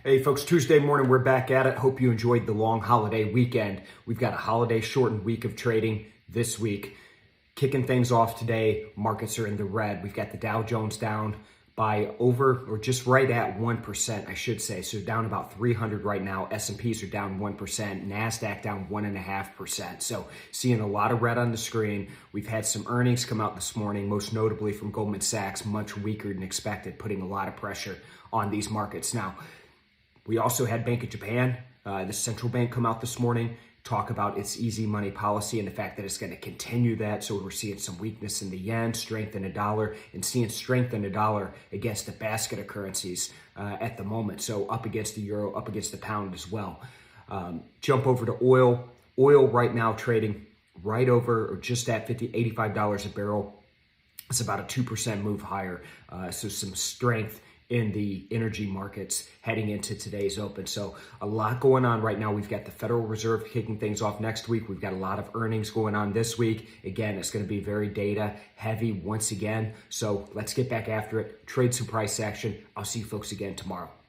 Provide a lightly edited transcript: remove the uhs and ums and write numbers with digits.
Hey folks, Tuesday morning, we're back at it. Hope you enjoyed the long holiday weekend. We've got a holiday shortened week of trading this week. Kicking things off today, markets are in the red. We've got the Dow Jones down by over, or just right at 1%, I should say. So down about 300 right now. S&Ps are down 1%. NASDAQ down 1.5%. So seeing a lot of red on the screen. We've had some earnings come out this morning, most notably from Goldman Sachs, much weaker than expected, putting a lot of pressure on these markets. Now, we also had Bank of Japan, the central bank, come out this morning, talk about its easy money policy and the fact that it's going to continue that. So we're seeing some weakness in the yen, strength in the dollar, and seeing strength in the dollar against a basket of currencies at the moment. So up against the euro, up against the pound as well. Jump over to oil. Oil right now trading right over or just at $85 a barrel. It's about a 2% move higher. So some strength in the energy markets heading into today's open. So a lot going on right now. We've got the Federal Reserve kicking things off next week. We've got a lot of earnings going on this week. Again, it's going to be very data heavy once again. So let's get back after it. Trade some price action. I'll see you folks again tomorrow.